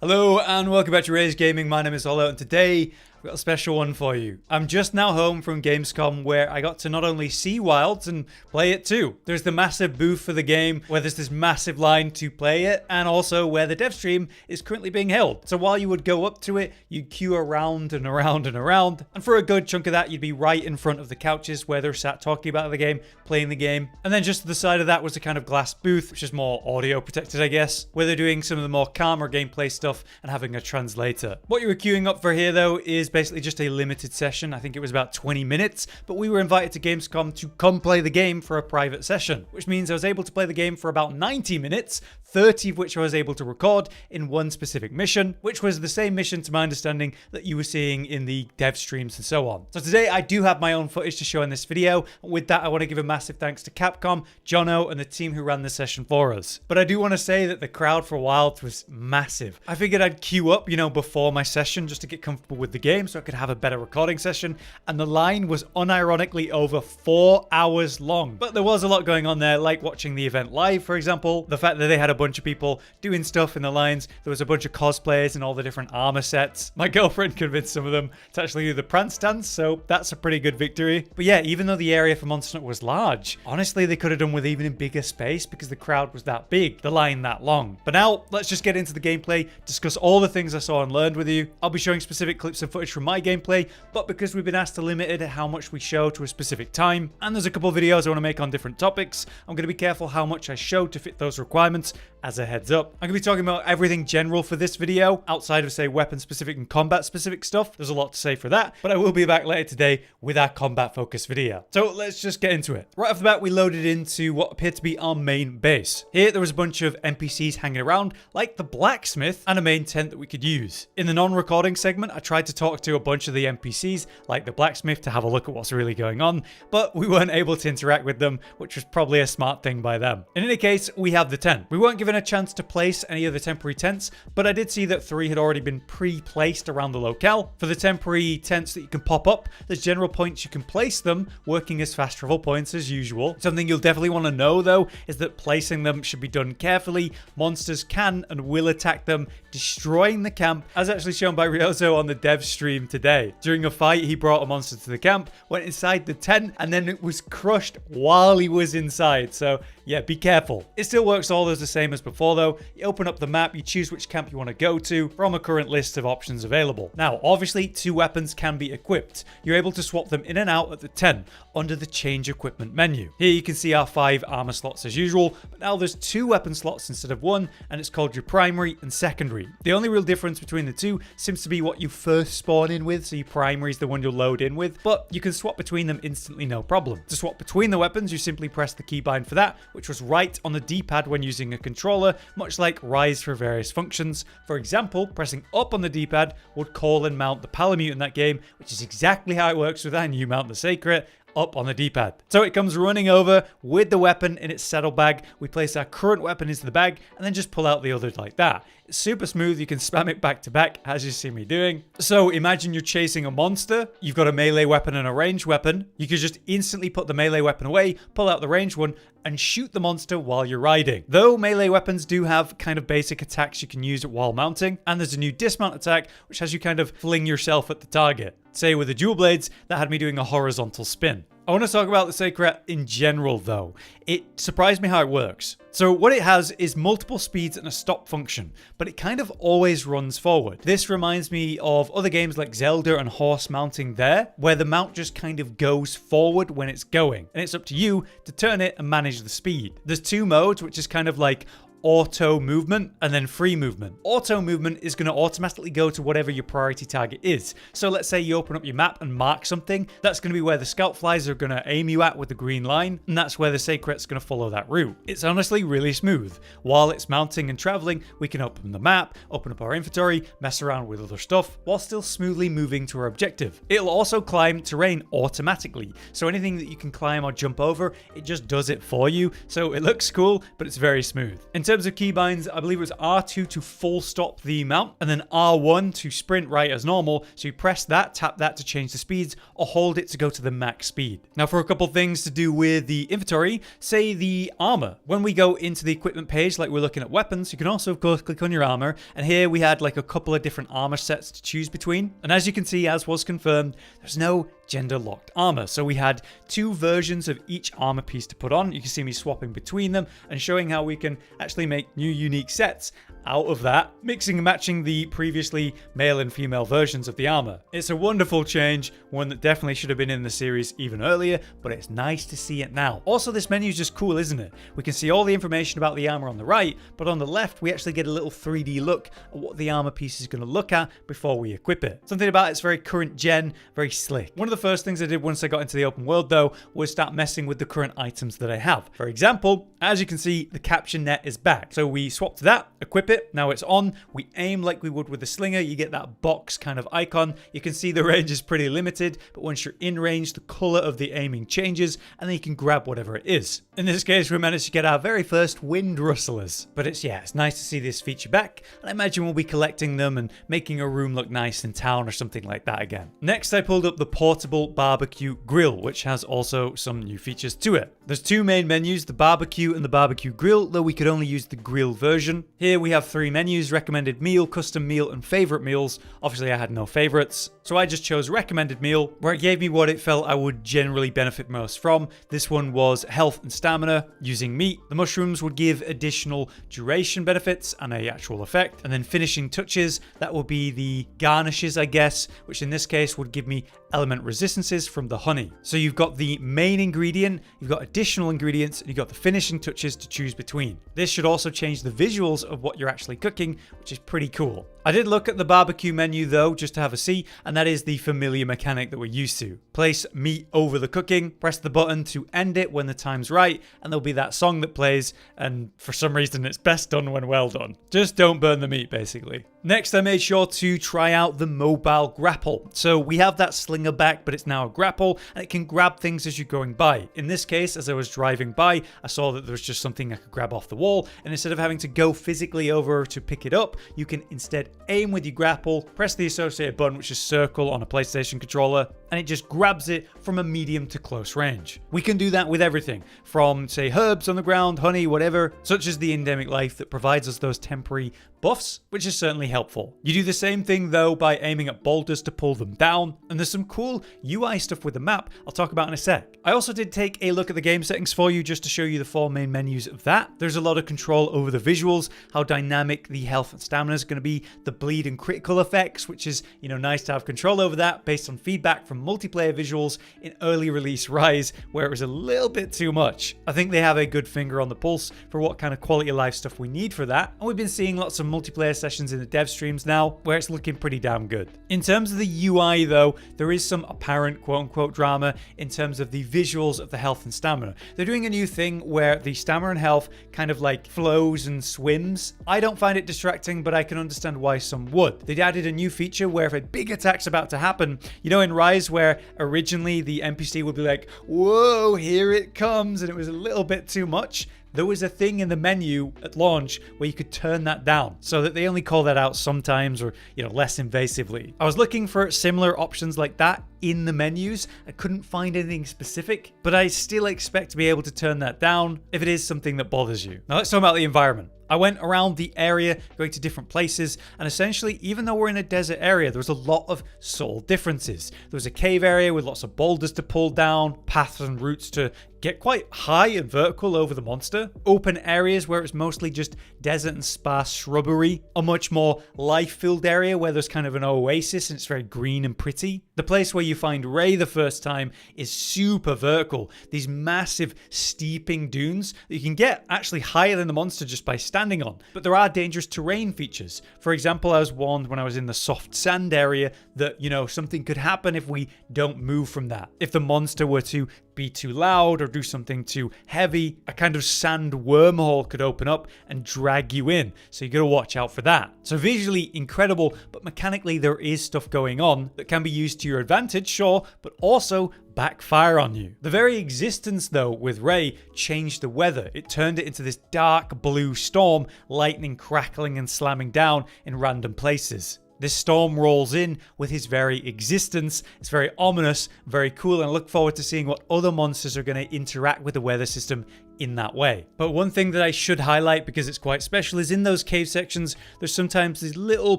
Hello and welcome back to Rage Gaming. My name is Lala and today I've got a special one for you. I'm just now home from Gamescom where I got to not only see Wilds and play it too. There's the massive booth for the game where there's this massive line to play it and also where the dev stream is currently being held. So while you would go up to it, you'd queue around and around and around. And for a good chunk of that, you'd be right in front of the couches where they're sat talking about the game, playing the game. And then just to the side of that was a kind of glass booth, which is more audio protected, I guess, where they're doing some of the more calmer gameplay stuff and having a translator. What you were queuing up for here though is basically just a limited session. I think it was about 20 minutes, but we were invited to Gamescom to come play the game for a private session, which means I was able to play the game for about 90 minutes, 30 of which I was able to record in one specific mission, which was the same mission to my understanding that you were seeing in the dev streams and so on. So today I do have my own footage to show in this video. With that, I want to give a massive thanks to Capcom, Jono, and the team who ran the session for us. But I do want to say that the crowd for Wilds was massive. I figured I'd queue up, before my session just to get comfortable with the game so I could have a better recording session, and the line was unironically over 4 hours long. But there was a lot going on there, like watching the event live, for example, the fact that they had a bunch of people doing stuff in the lines, there was a bunch of cosplayers and all the different armor sets. My girlfriend convinced some of them to actually do the prance dance, so that's a pretty good victory. But yeah, even though the area for Monster Hunter was large, honestly they could have done with even a bigger space because the crowd was that big, the line that long. But now, let's just get into the gameplay, discuss all the things I saw and learned with you. I'll be showing specific clips and footage from my gameplay, but because we've been asked to limit it how much we show to a specific time, and there's a couple of videos I want to make on different topics, I'm going to be careful how much I show to fit those requirements. As a heads up, I'm going to be talking about everything general for this video, outside of say weapon specific and combat specific stuff. There's a lot to say for that, but I will be back later today with our combat focused video. So let's just get into it. Right off the bat, we loaded into what appeared to be our main base. Here there was a bunch of NPCs hanging around, like the blacksmith, and a main tent that we could use. In the non-recording segment, I tried to talk to a bunch of the NPCs, like the blacksmith, to have a look at what's really going on, but we weren't able to interact with them, which was probably a smart thing by them. In any case, we have the tent. We weren't given a chance to place any of the temporary tents, but I did see that 3 had already been pre-placed around the locale. For the temporary tents that you can pop up, there's general points you can place them, working as fast travel points as usual. Something you'll definitely want to know though is that placing them should be done carefully. Monsters can and will attack them, destroying the camp, as actually shown by Ryozo on the dev stream today. During a fight, he brought a monster to the camp, went inside the tent, and then it was crushed while he was inside. So yeah, be careful. It still works all as the same as before though. You open up the map, you choose which camp you want to go to from a current list of options available. Now, obviously, 2 weapons can be equipped. You're able to swap them in and out at the tent under the change equipment menu. Here you can see our 5 armor slots as usual, but now there's 2 weapon slots instead of 1, and it's called your primary and secondary. The only real difference between the 2 seems to be what you first spawn in with, so your primary is the one you'll load in with, but you can swap between them instantly, no problem. To swap between the weapons, you simply press the keybind for that, which was right on the D-pad when using a controller, much like rise for various functions. For example, pressing up on the D-pad would call and mount the palamute in that game, which is exactly how it works with our new mount, the sekret, up on the D-pad. So it comes running over with the weapon in its saddle bag. We place our current weapon into the bag and then just pull out the others like that. It's super smooth. You can spam it back to back as you see me doing. So imagine you're chasing a monster. You've got a melee weapon and a ranged weapon. You could just instantly put the melee weapon away, pull out the ranged one, and shoot the monster while you're riding. Though melee weapons do have kind of basic attacks you can use while mounting, and there's a new dismount attack which has you kind of fling yourself at the target. Say with the dual blades, that had me doing a horizontal spin. I want to talk about the sekret in general though. It surprised me how it works. So what it has is multiple speeds and a stop function, but it kind of always runs forward. This reminds me of other games like Zelda and horse mounting there, where the mount just kind of goes forward when it's going, and it's up to you to turn it and manage the speed. There's 2 modes, which is kind of like auto movement and then free movement. Auto movement is going to automatically go to whatever your priority target is. So let's say you open up your map and mark something, that's going to be where the scout flies are going to aim you at with the green line, and that's where the sekret's going to follow that route. It's honestly really smooth. While it's mounting and traveling, we can open the map, open up our inventory, mess around with other stuff, while still smoothly moving to our objective. It'll also climb terrain automatically, so anything that you can climb or jump over, it just does it for you, so it looks cool, but it's very smooth. In terms terms of keybinds, I believe it was R2 to full stop the mount, and then R1 to sprint right as normal. So you press that, tap that to change the speeds, or hold it to go to the max speed. Now for a couple things to do with the inventory, say the armor. When we go into the equipment page, like we're looking at weapons, you can also of course click on your armor, and here we had like a couple of different armor sets to choose between. And as you can see, as was confirmed, there's no gender locked armor. So we had two versions of each armor piece to put on. You can see me swapping between them and showing how we can actually make new unique sets out of that, mixing and matching the previously male and female versions of the armor. It's a wonderful change, one that definitely should have been in the series even earlier, but it's nice to see it now. Also, this menu is just cool, isn't it? We can see all the information about the armor on the right, but on the left, we actually get a little 3D look at what the armor piece is going to look at before we equip it. Something about it's very current gen, very slick. One of the first things I did once I got into the open world, though, was start messing with the current items that I have. For example, as you can see, the capture net is back. So we swap to that, equip it. Now it's on. We aim like we would with the slinger. You get that box kind of icon. You can see the range is pretty limited, but once you're in range, the color of the aiming changes, and then you can grab whatever it is. In this case, we managed to get our very first wind rustlers. But it's nice to see this feature back, and I imagine we'll be collecting them and making a room look nice in town or something like that again. Next, I pulled up the portable barbecue grill, which has also some new features to it. There's two main menus, the barbecue and the barbecue grill, though we could only use the grill version. Here we have three menus: recommended meal, custom meal, and favorite meals. Obviously I had no favorites, so I just chose recommended meal, where it gave me what it felt I would generally benefit most from. This one was health and stamina using meat. The mushrooms would give additional duration benefits and a actual effect. And then finishing touches, that will be the garnishes, I guess, which in this case would give me element resistances from the honey. So you've got the main ingredient, you've got additional ingredients, and you've got the finishing touches to choose between. This should also change the visuals of what you're actually cooking, which is pretty cool. I did look at the barbecue menu though, just to have a see, and that is the familiar mechanic that we're used to. Place meat over the cooking, press the button to end it when the time's right, and there'll be that song that plays, and for some reason it's best done when well done. Just don't burn the meat, basically. Next, I made sure to try out the mobile grapple. So we have that slinger back, but it's now a grapple, and it can grab things as you're going by. In this case, as I was driving by, I saw that there was just something I could grab off the wall, and instead of having to go physically over to pick it up, you can instead aim with your grapple, press the associated button, which is circle on a PlayStation controller, and it just grabs it from a medium to close range. We can do that with everything, from say herbs on the ground, honey, whatever, such as the endemic life that provides us those temporary buffs, which is certainly helpful. You do the same thing though by aiming at boulders to pull them down, and there's some cool UI stuff with the map I'll talk about in a sec. I also did take a look at the game settings for you just to show you the four main menus of that. There's a lot of control over the visuals, how dynamic the health and stamina is going to be, the bleed and critical effects, which is, nice to have control over that based on feedback from multiplayer visuals in early release Rise, where it was a little bit too much. I think they have a good finger on the pulse for what kind of quality of life stuff we need for that, and we've been seeing lots of multiplayer sessions in the dev streams now where it's looking pretty damn good. In terms of the UI though, there is some apparent quote-unquote drama in terms of the visuals of the health and stamina. They're doing a new thing where the stamina and health kind of like flows and swims. I don't find it distracting, but I can understand why some would. They'd added a new feature where if a big attack's about to happen, in Rise where originally the NPC would be like, whoa, here it comes, and it was a little bit too much. There was a thing in the menu at launch where you could turn that down so that they only call that out sometimes or, less invasively. I was looking for similar options like that in the menus. I couldn't find anything specific, but I still expect to be able to turn that down if it is something that bothers you. Now let's talk about the environment. I went around the area, going to different places, and essentially, even though we're in a desert area, there was a lot of subtle differences. There was a cave area with lots of boulders to pull down, paths and routes to get quite high and vertical over the monster. Open areas where it's mostly just desert and sparse shrubbery. A much more life-filled area where there's kind of an oasis and it's very green and pretty. The place where you find Ray the first time is super vertical. These massive steeping dunes that you can get actually higher than the monster just by standing on. But there are dangerous terrain features. For example, I was warned when I was in the soft sand area that, something could happen if we don't move from that. If the monster were to be too loud or do something too heavy, a kind of sand wormhole could open up and drag you in. So you gotta watch out for that. So visually incredible, but mechanically there is stuff going on that can be used to your advantage, sure, but also backfire on you. The very existence though with Ray changed the weather. It turned it into this dark blue storm, lightning crackling and slamming down in random places. This storm rolls in with his very existence. It's very ominous, very cool, and I look forward to seeing what other monsters are going to interact with the weather system in that way. But one thing that I should highlight, because it's quite special, is in those cave sections, there's sometimes these little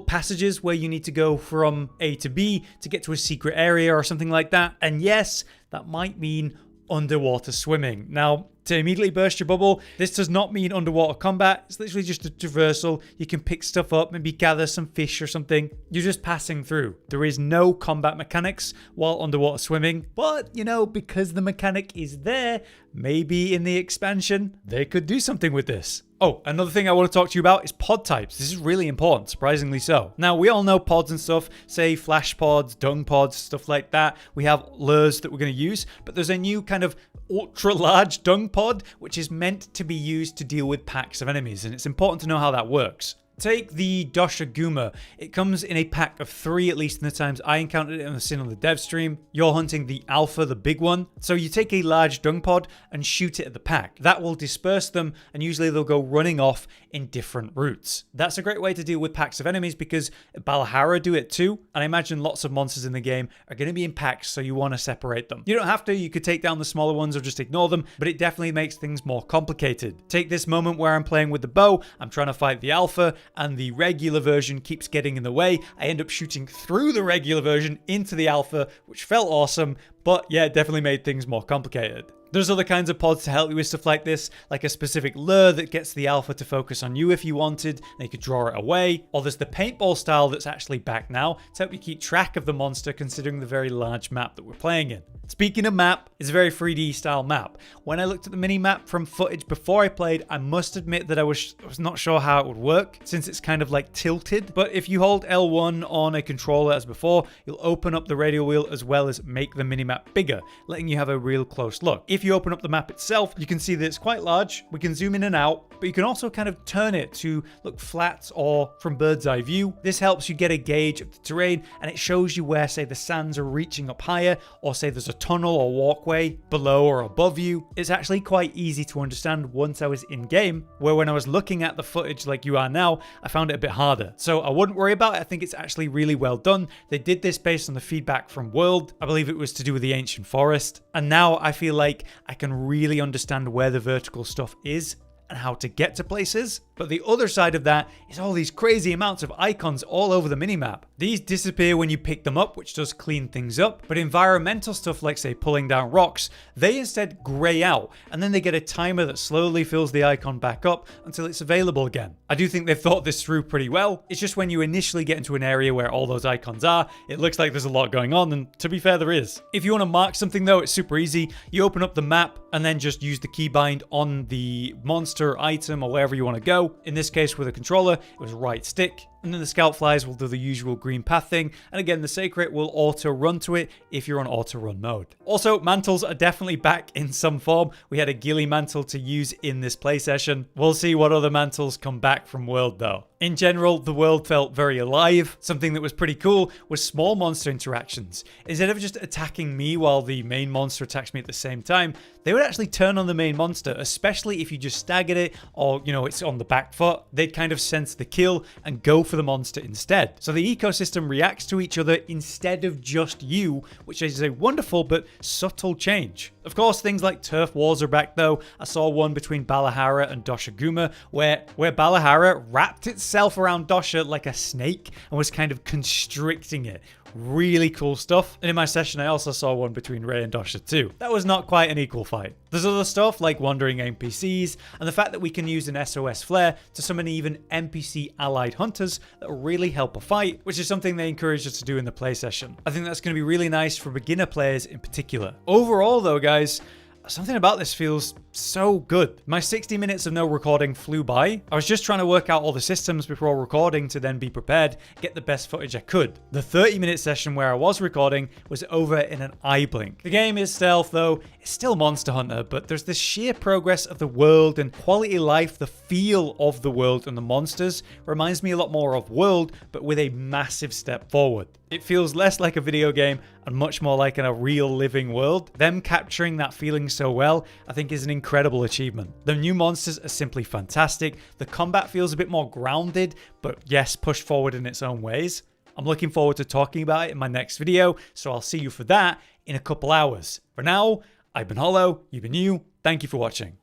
passages where you need to go from A to B to get to a secret area or something like that. And yes, that might mean underwater swimming. Now, to immediately burst your bubble, this does not mean underwater combat. It's literally just a traversal. You can pick stuff up, maybe gather some fish or something. You're just passing through. There is no combat mechanics while underwater swimming, but you know, because the mechanic is there, maybe in the expansion, they could do something with this. Oh, another thing I want to talk to you about is pod types. This is really important, surprisingly so. Now, we all know pods and stuff, say flash pods, dung pods, stuff like that. We have lures that we're going to use, but there's a new kind of ultra large dung pod, which is meant to be used to deal with packs of enemies, and it's important to know how that works. Take the doshaguma. It comes in a pack of 3, at least in the times I encountered it and I've seen on the dev stream. You're hunting the alpha, the big one. So you take a large dung pod and shoot it at the pack. That will disperse them, and usually they'll go running off in different routes. That's a great way to deal with packs of enemies because balahara do it too, and I imagine lots of monsters in the game are going to be in packs, so you want to separate them. You don't have to, you could take down the smaller ones or just ignore them, but it definitely makes things more complicated. Take this moment where I'm playing with the bow, I'm trying to fight the alpha, and the regular version keeps getting in the way. I end up shooting through the regular version into the alpha, which felt awesome, but yeah, it definitely made things more complicated. There's other kinds of pods to help you with stuff like this, like a specific lure that gets the alpha to focus on you if you wanted, and you could draw it away. Or there's the paintball style that's actually back now to help you keep track of the monster considering the very large map that we're playing in. Speaking of map, it's a very 3D style map. When I looked at the mini map from footage before I played, I must admit that I was not sure how it would work since it's kind of like tilted. But if you hold L1 on a controller as before, you'll open up the radial wheel as well as make the mini map bigger, letting you have a real close look. If you open up the map itself, you can see that it's quite large. We can zoom in and out, but you can also kind of turn it to look flat or from bird's eye view. This helps you get a gauge of the terrain, and it shows you where, say, the sands are reaching up higher, or say there's a tunnel or walkway below or above you. It's actually quite easy to understand once I was in game, where when I was looking at the footage like you are now, I found it a bit harder. So I wouldn't worry about it. I think it's actually really well done. They did this based on the feedback from World. I believe it was to do with the ancient forest. And now I feel like I can really understand where the vertical stuff is and how to get to places. But the other side of that is all these crazy amounts of icons all over the minimap. These disappear when you pick them up, which does clean things up, but environmental stuff like, say, pulling down rocks, they instead grey out, and then they get a timer that slowly fills the icon back up until it's available again. I do think they've thought this through pretty well. It's just when you initially get into an area where all those icons are, it looks like there's a lot going on, and to be fair, there is. If you want to mark something though, it's super easy. You open up the map and then just use the keybind on the monster, item, or wherever you want to go. In this case with a controller, it was right stick. And then the scout flies will do the usual green path thing. And again, the sekret will auto run to it if you're on auto run mode. Also, mantles are definitely back in some form. We had a ghillie mantle to use in this play session. We'll see what other mantles come back from World though. In general, the world felt very alive. Something that was pretty cool was small monster interactions. Instead of just attacking me while the main monster attacks me at the same time, they would actually turn on the main monster, especially if you just staggered it or, you know, it's on the back foot. They'd kind of sense the kill and go for the monster instead. So the ecosystem reacts to each other instead of just you, which is a wonderful but subtle change. Of course, things like turf wars are back though. I saw one between balahara and doshaguma where balahara wrapped itself around Dosha like a snake and was kind of constricting it. Really cool stuff. And in my session, I also saw one between Ray and Dosha too. That was not quite an equal fight. There's other stuff like wandering NPCs and the fact that we can use an SOS flare to summon even NPC allied hunters that will really help a fight, which is something they encouraged us to do in the play session. I think that's going to be really nice for beginner players in particular. Overall though, guys, something about this feels so good. My 60 minutes of no recording flew by. I was just trying to work out all the systems before recording to then be prepared, get the best footage I could. The 30-minute session where I was recording was over in an eye blink. The game is stealth though, it's still Monster Hunter, but there's this sheer progress of the world and quality of life, the feel of the world and the monsters reminds me a lot more of World, but with a massive step forward. It feels less like a video game and much more like in a real living world. Them capturing that feeling so well, I think is an incredible achievement. The new monsters are simply fantastic. The combat feels a bit more grounded, but yes, pushed forward in its own ways. I'm looking forward to talking about it in my next video, so I'll see you for that in a couple hours. For now, I've been Hollow, you've been you, thank you for watching.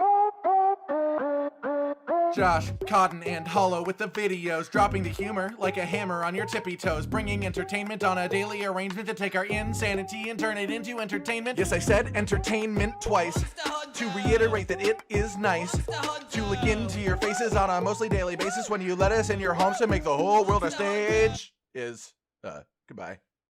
Josh, Cotton, and Hollow with the videos, dropping the humor like a hammer on your tippy toes, bringing entertainment on a daily arrangement to take our insanity and turn it into entertainment. Yes, I said entertainment twice, to reiterate that it is nice to look into your faces on a mostly daily basis when you let us in your homes to make the whole world a stage. Goodbye.